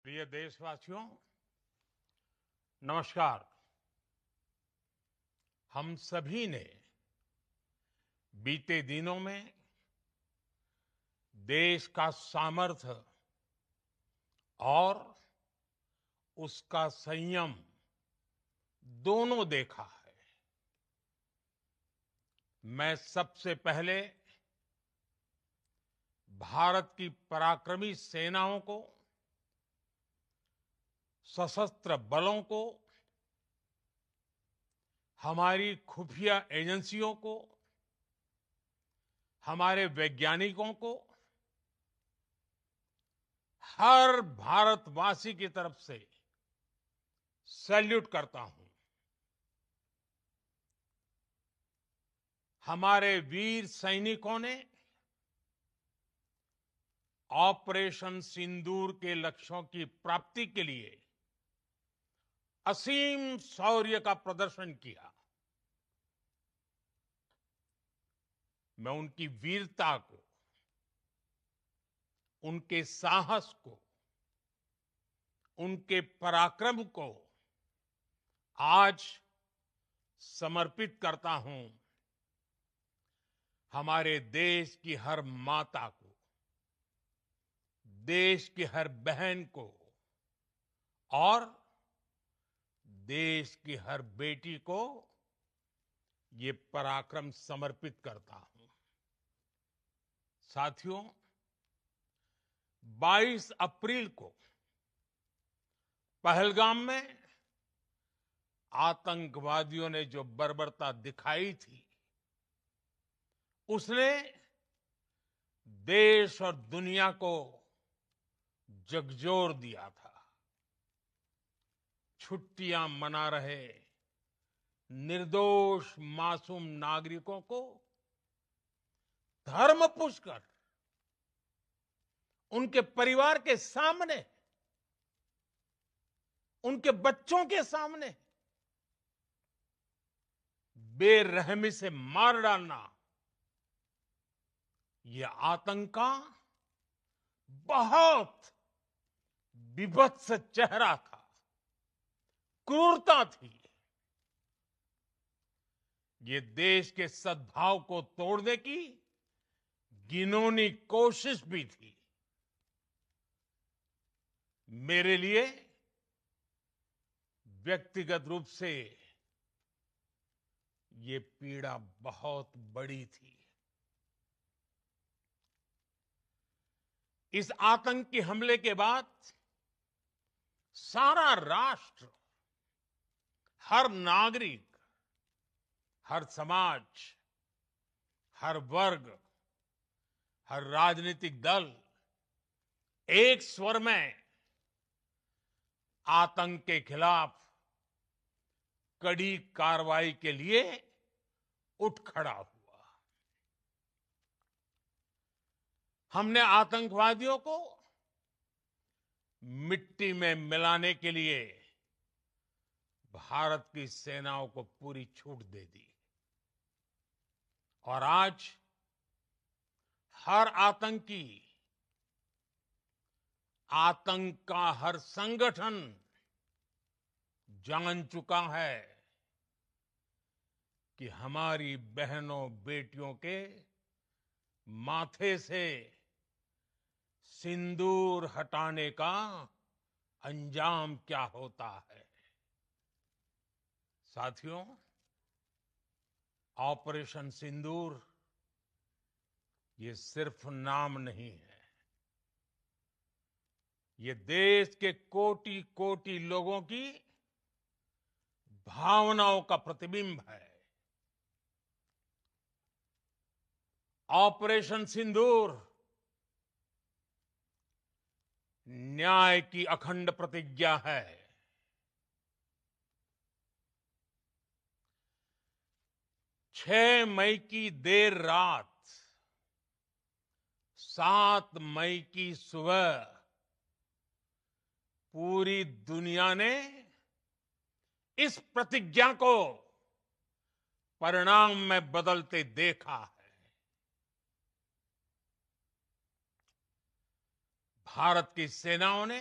प्रिय देशवासियों, नमस्कार। हम सभी ने बीते दिनों में देश का सामर्थ्य और उसका संयम दोनों देखा है। मैं सबसे पहले भारत की पराक्रमी सेनाओं को, सशस्त्र बलों को, हमारी खुफिया एजेंसियों को, हमारे वैज्ञानिकों को, हर भारतवासी की तरफ से सैल्यूट करता हूं। हमारे वीर सैनिकों ने ऑपरेशन सिंदूर के लक्ष्यों की प्राप्ति के लिए असीम शौर्य का प्रदर्शन किया। मैं उनकी वीरता को, उनके साहस को, उनके पराक्रम को आज समर्पित करता हूं हमारे देश की हर माता को, देश की हर बहन को और देश की हर बेटी को ये पराक्रम समर्पित करता हूं। साथियों, 22 अप्रैल को पहलगाम में आतंकवादियों ने जो बर्बरता दिखाई थी, उसने देश और दुनिया को झकझोर दिया था। छुट्टियां मना रहे निर्दोष मासूम नागरिकों को धर्म पूछकर उनके परिवार के सामने, उनके बच्चों के सामने बेरहमी से मार डालना, यह आतंक का बहुत विभत्स चेहरा था, क्रूरता थी। ये देश के सद्भाव को तोड़ने की घिनौनी कोशिश भी थी। मेरे लिए व्यक्तिगत रूप से ये पीड़ा बहुत बड़ी थी। इस आतंकी हमले के बाद सारा राष्ट्र, हर नागरिक, हर समाज, हर वर्ग, हर राजनीतिक दल एक स्वर में आतंक के खिलाफ कड़ी कार्रवाई के लिए उठ खड़ा हुआ। हमने आतंकवादियों को मिट्टी में मिलाने के लिए भारत की सेनाओं को पूरी छूट दे दी और आज हर आतंकी, आतंक का हर संगठन जान चुका है कि हमारी बहनों बेटियों के माथे से सिंदूर हटाने का अंजाम क्या होता है। साथियों, ऑपरेशन सिंदूर ये सिर्फ नाम नहीं है, ये देश के कोटि कोटि लोगों की भावनाओं का प्रतिबिंब है। ऑपरेशन सिंदूर न्याय की अखंड प्रतिज्ञा है। 6 मई की देर रात, 7 मई की सुबह पूरी दुनिया ने इस प्रतिज्ञा को परिणाम में बदलते देखा है। भारत की सेनाओं ने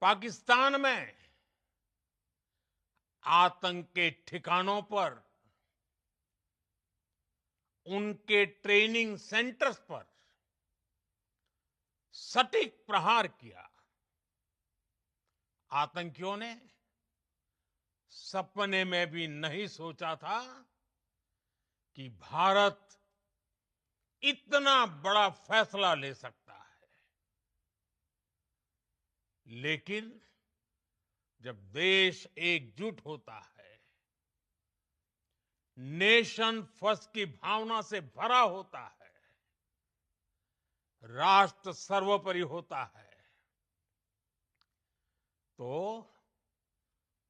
पाकिस्तान में आतंक के ठिकानों पर, उनके ट्रेनिंग सेंटर्स पर सटीक प्रहार किया। आतंकियों ने सपने में भी नहीं सोचा था कि भारत इतना बड़ा फैसला ले सकता है। लेकिन जब देश एकजुट होता है, नेशन फर्स्ट की भावना से भरा होता है, राष्ट्र सर्वोपरि होता है, तो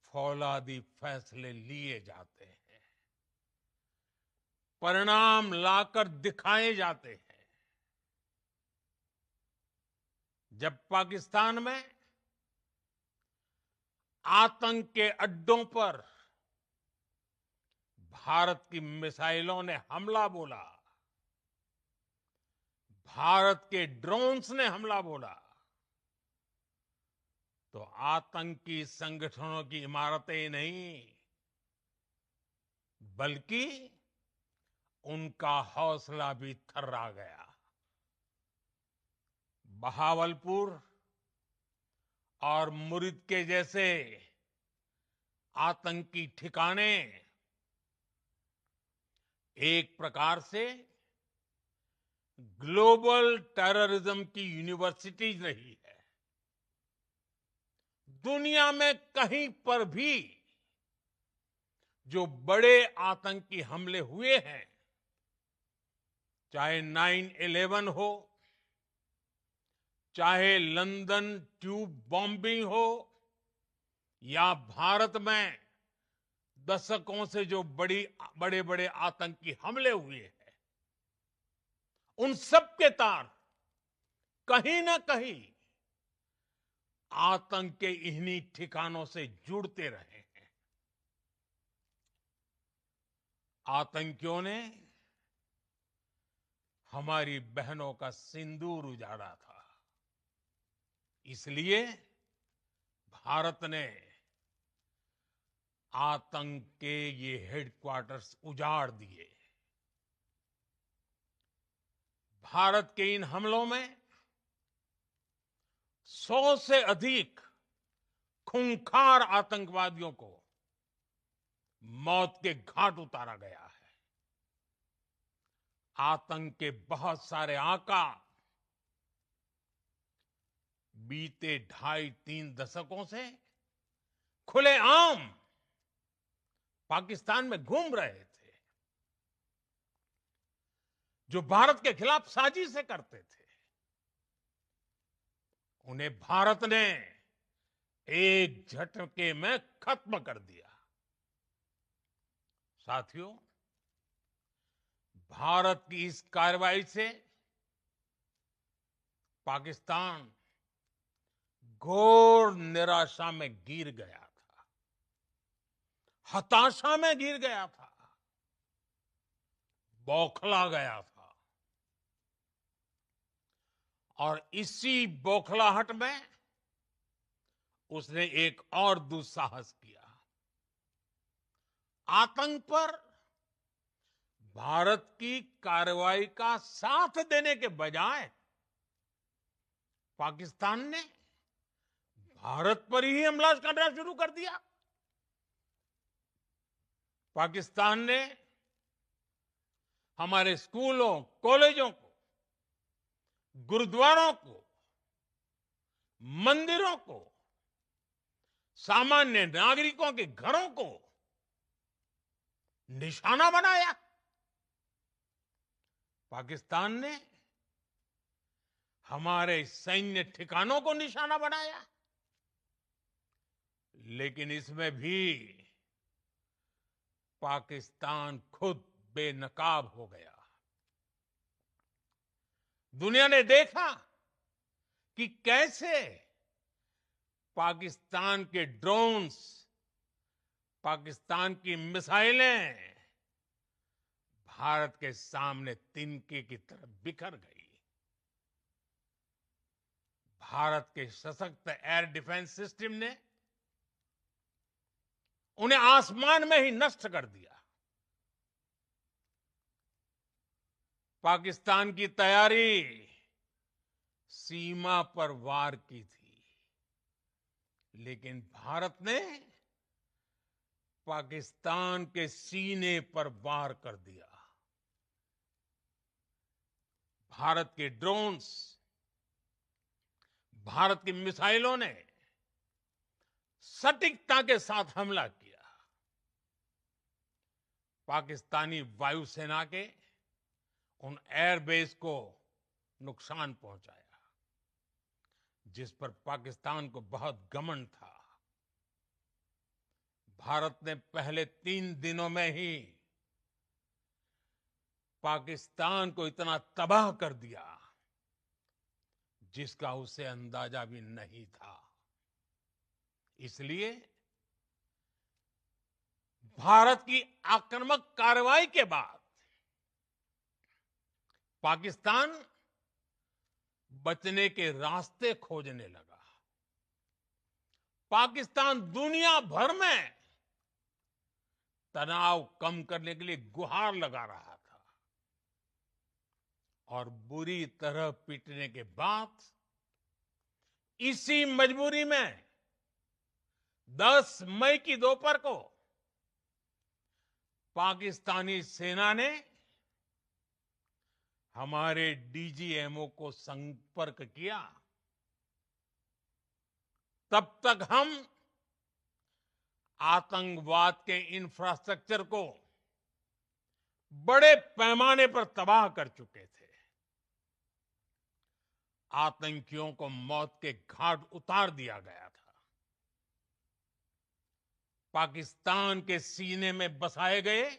फौलादी फैसले लिए जाते हैं, परिणाम लाकर दिखाए जाते हैं। जब पाकिस्तान में आतंक के अड्डों पर भारत की मिसाइलों ने हमला बोला, भारत के ड्रोन्स ने हमला बोला, तो आतंकी संगठनों की इमारतें नहीं, बल्कि उनका हौसला भी थर्रा गया। बहावलपुर और मुरिद के जैसे आतंकी ठिकाने एक प्रकार से ग्लोबल टेररिज्म की यूनिवर्सिटीज रही है। दुनिया में कहीं पर भी जो बड़े आतंकी हमले हुए हैं, चाहे 9/11 हो, चाहे लंदन ट्यूब बॉम्बिंग हो, या भारत में दशकों से जो बड़े बड़े आतंकी हमले हुए हैं, उन सब के तार कहीं ना कहीं आतंक के इन्हीं ठिकानों से जुड़ते रहे हैं। आतंकियों ने हमारी बहनों का सिंदूर उजाड़ा था, इसलिए भारत ने आतंक के ये हेडक्वार्टर्स उजाड़ दिए। भारत के इन हमलों में 100 से अधिक खूंखार आतंकवादियों को मौत के घाट उतारा गया है। आतंक के बहुत सारे आका बीते 2.5-3 दशकों से खुलेआम पाकिस्तान में घूम रहे थे, जो भारत के खिलाफ साजिशें करते थे। उन्हें भारत ने एक झटके में खत्म कर दिया। साथियों, भारत की इस कार्रवाई से पाकिस्तान घोर निराशा में गिर गया था, हताशा में गिर गया था, बौखला गया था। और इसी बौखलाहट में उसने एक और दुस्साहस किया। आतंक पर भारत की कार्रवाई का साथ देने के बजाय पाकिस्तान ने भारत पर ही हमला करना शुरू कर दिया। पाकिस्तान ने हमारे स्कूलों, कॉलेजों को, गुरुद्वारों को, मंदिरों को, सामान्य नागरिकों के घरों को निशाना बनाया। पाकिस्तान ने हमारे सैन्य ठिकानों को निशाना बनाया। लेकिन इसमें भी पाकिस्तान खुद बेनकाब हो गया। दुनिया ने देखा कि कैसे पाकिस्तान के ड्रोन्स, पाकिस्तान की मिसाइलें भारत के सामने तिनके की तरह बिखर गई। भारत के सशक्त एयर डिफेंस सिस्टम ने उन्हें आसमान में ही नष्ट कर दिया। पाकिस्तान की तैयारी सीमा पर वार की थी, लेकिन भारत ने पाकिस्तान के सीने पर वार कर दिया। भारत के ड्रोन्स, भारत की मिसाइलों ने सटीकता के साथ हमला किया। पाकिस्तानी वायुसेना के उन एयरबेस को नुकसान पहुंचाया, जिस पर पाकिस्तान को बहुत घमंड था। भारत ने पहले 3 दिनों में ही पाकिस्तान को इतना तबाह कर दिया, जिसका उसे अंदाजा भी नहीं था। इसलिए भारत की आक्रामक कार्रवाई के बाद पाकिस्तान बचने के रास्ते खोजने लगा। पाकिस्तान दुनिया भर में तनाव कम करने के लिए गुहार लगा रहा था, और बुरी तरह पीटने के बाद इसी मजबूरी में 10 मई की दोपहर को पाकिस्तानी सेना ने हमारे डीजीएमओ को संपर्क किया। तब तक हम आतंकवाद के इंफ्रास्ट्रक्चर को बड़े पैमाने पर तबाह कर चुके थे। आतंकियों को मौत के घाट उतार दिया गया था। पाकिस्तान के सीने में बसाए गए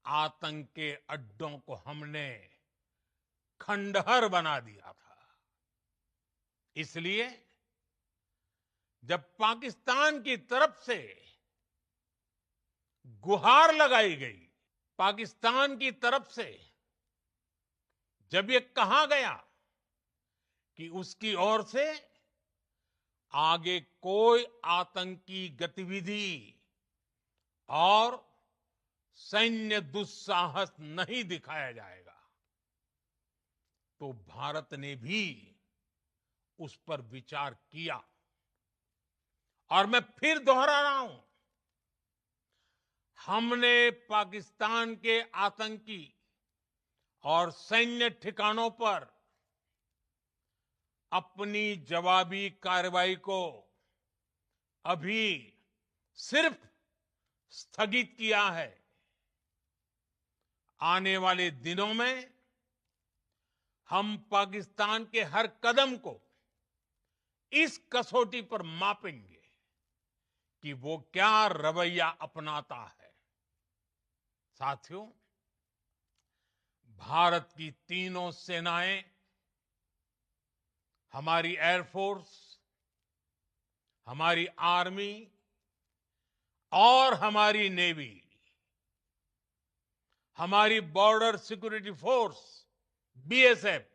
आतंक के अड्डों को हमने खंडहर बना दिया था। इसलिए जब पाकिस्तान की तरफ से गुहार लगाई गई, पाकिस्तान की तरफ से जब ये कहा गया कि उसकी ओर से आगे कोई आतंकी गतिविधि और सैन्य दुस्साहस नहीं दिखाया जाएगा, तो भारत ने भी उस पर विचार किया। और मैं फिर दोहरा रहा हूं, हमने पाकिस्तान के आतंकी और सैन्य ठिकानों पर अपनी जवाबी कार्रवाई को अभी सिर्फ स्थगित किया है। आने वाले दिनों में हम पाकिस्तान के हर कदम को इस कसौटी पर मापेंगे कि वो क्या रवैया अपनाता है। साथियों, भारत की तीनों सेनाएं, हमारी एयरफोर्स, हमारी आर्मी और हमारी नेवी, हमारी border security force BSF,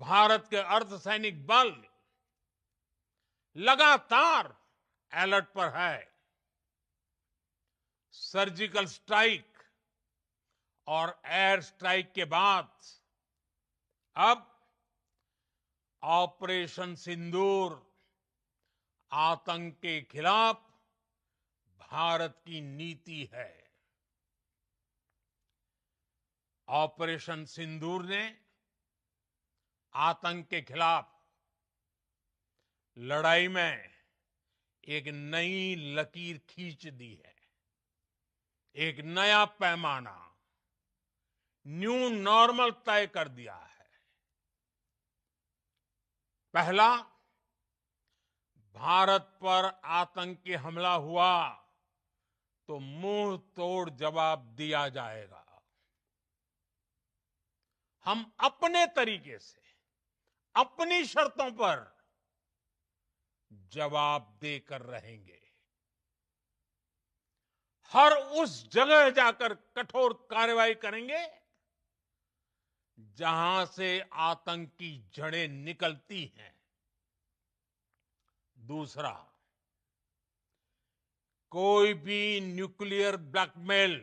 Bharat के अर्धसैनिक बल लगातार अलर्ट पर है। सर्जिकल स्ट्राइक और एयर स्ट्राइक के बाद अब ऑपरेशन सिंदूर आतंक के खिलाफ भारत की नीति है। ऑपरेशन सिंदूर ने आतंक के खिलाफ लड़ाई में एक नई लकीर खींच दी है। एक नया पैमाना, न्यू नॉर्मल तय कर दिया है। पहला, भारत पर आतंकी हमला हुआ तो मुंह तोड़ जवाब दिया जाएगा। हम अपने तरीके से, अपनी शर्तों पर जवाब देकर रहेंगे। हर उस जगह जाकर कठोर कार्रवाई करेंगे जहां से आतंक की जड़ें निकलती हैं। दूसरा, कोई भी न्यूक्लियर ब्लैकमेल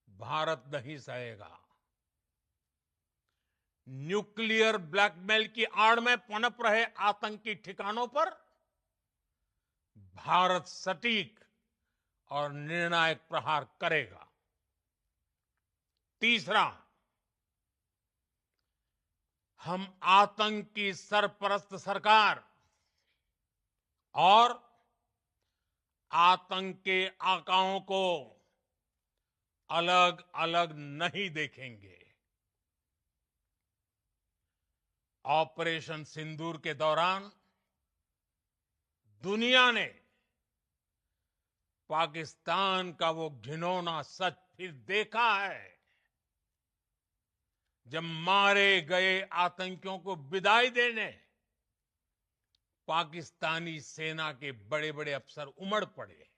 भारत नहीं सहेगा। न्यूक्लियर ब्लैकमेल की आड़ में पनप रहे आतंकी ठिकानों पर भारत सटीक और निर्णायक प्रहार करेगा। तीसरा, हम आतंक की सरपरस्त सरकार और आतंक के आकाओं को अलग अलग नहीं देखेंगे। ऑपरेशन सिंदूर के दौरान दुनिया ने पाकिस्तान का वो घिनौना सच फिर देखा है, जब मारे गए आतंकियों को विदाई देने पाकिस्तानी सेना के बड़े बड़े अफसर उमड़ पड़े।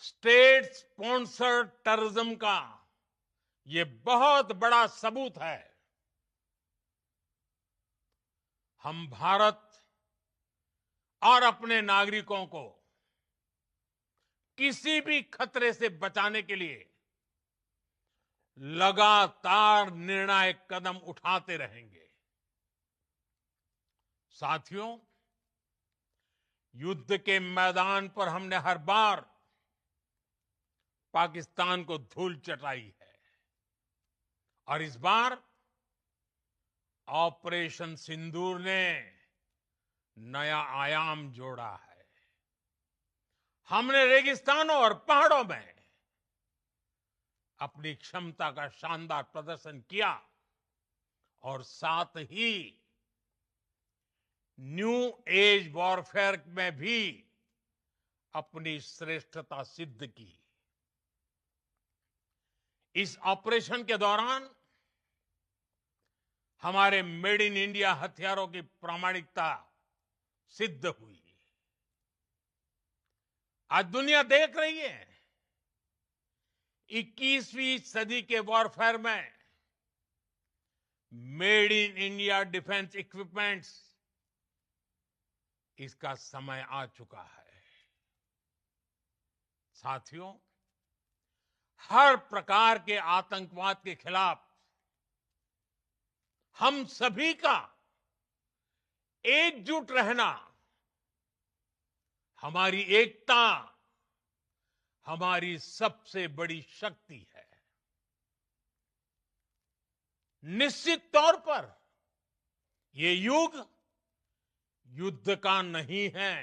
स्टेट स्पॉन्सर्ड टेररिज्म का ये बहुत बड़ा सबूत है। हम भारत और अपने नागरिकों को किसी भी खतरे से बचाने के लिए लगातार निर्णायक कदम उठाते रहेंगे। साथियों, युद्ध के मैदान पर हमने हर बार पाकिस्तान को धूल चटाई है और इस बार ऑपरेशन सिंदूर ने नया आयाम जोड़ा है। हमने रेगिस्तानों और पहाड़ों में अपनी क्षमता का शानदार प्रदर्शन किया और साथ ही न्यू एज वॉरफेयर में भी अपनी श्रेष्ठता सिद्ध की। इस ऑपरेशन के दौरान हमारे मेड इन इंडिया हथियारों की प्रामाणिकता सिद्ध हुई। आज दुनिया देख रही है 21वीं सदी के वॉरफेयर में made in India defence equipments, इसका समय आ चुका है। साथियों, हर प्रकार के आतंकवाद के खिलाफ हम सभी का एकजुट रहना, हमारी एकता हमारी सबसे बड़ी शक्ति है। निश्चित तौर पर ये युग युद्ध का नहीं है,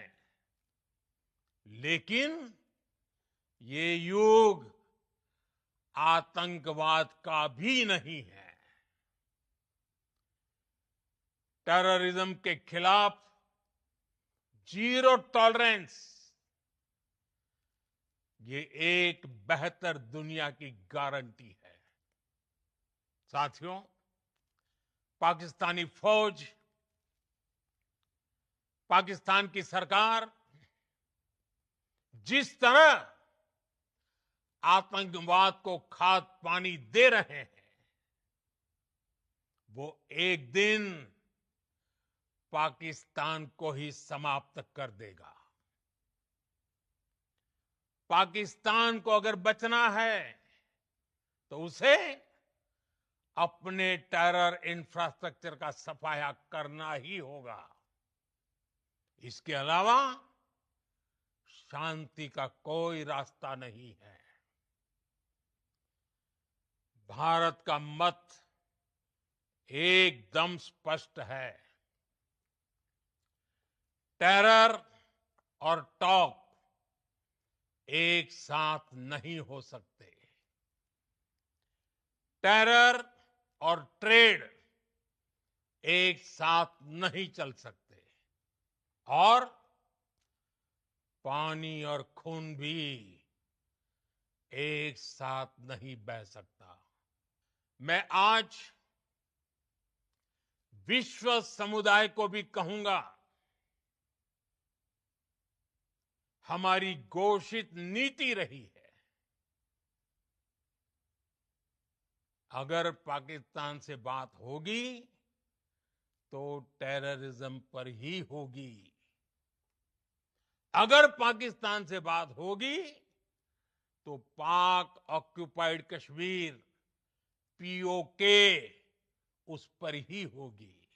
लेकिन ये युग आतंकवाद का भी नहीं है। टेररिज्म के खिलाफ जीरो टॉलरेंस, ये एक बेहतर दुनिया की गारंटी है। साथियों, पाकिस्तानी फौज, पाकिस्तान की सरकार जिस तरह आतंकवाद को खाद पानी दे रहे हैं, वो एक दिन पाकिस्तान को ही समाप्त कर देगा। पाकिस्तान को अगर बचना है तो उसे अपने टेरर इंफ्रास्ट्रक्चर का सफाया करना ही होगा। इसके अलावा शांति का कोई रास्ता नहीं है। भारत का मत एकदम स्पष्ट है। टेरर और टॉक एक साथ नहीं हो सकते। टेरर और ट्रेड एक साथ नहीं चल सकते और पानी और खून भी एक साथ नहीं बह सकता। मैं आज विश्व समुदाय को भी कहूंगा, हमारी घोषित नीति रही है अगर पाकिस्तान से बात होगी तो टेररिज्म पर ही होगी। अगर पाकिस्तान से बात होगी तो पाक ऑक्युपाइड कश्मीर पीओके उस पर ही होगी।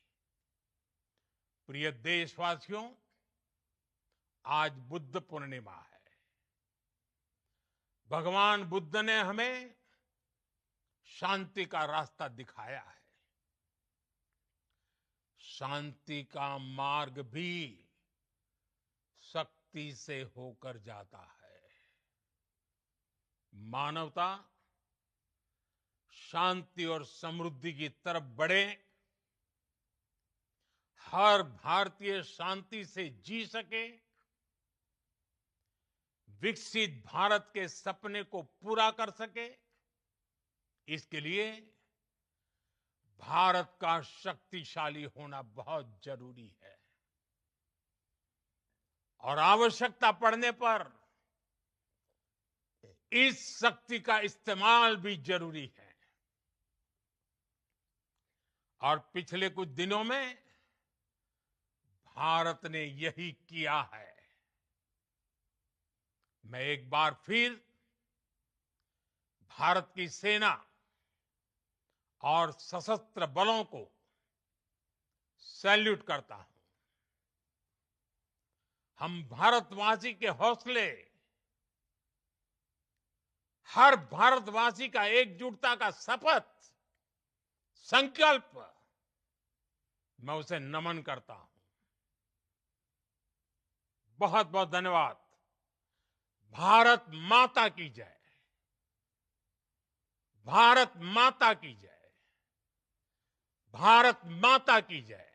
प्रिय देशवासियों, आज बुद्ध पूर्णिमा है। भगवान बुद्ध ने हमें शांति का रास्ता दिखाया है। शांति का मार्ग भी शक्ति से होकर जाता है। मानवता शांति और समृद्धि की तरफ बढ़े, हर भारतीय शांति से जी सके, विकसित भारत के सपने को पूरा कर सके, इसके लिए भारत का शक्तिशाली होना बहुत जरूरी है। और आवश्यकता पड़ने पर इस शक्ति का इस्तेमाल भी जरूरी है। और पिछले कुछ दिनों में भारत ने यही किया है। मैं एक बार फिर भारत की सेना और सशस्त्र बलों को सैल्यूट करता हूं। हम भारतवासी के हौसले, हर भारतवासी का एकजुटता का शपथ, संकल्प, मैं उसे नमन करता हूं। बहुत बहुत धन्यवाद। भारत माता की जय। भारत माता की जय। भारत माता की जय।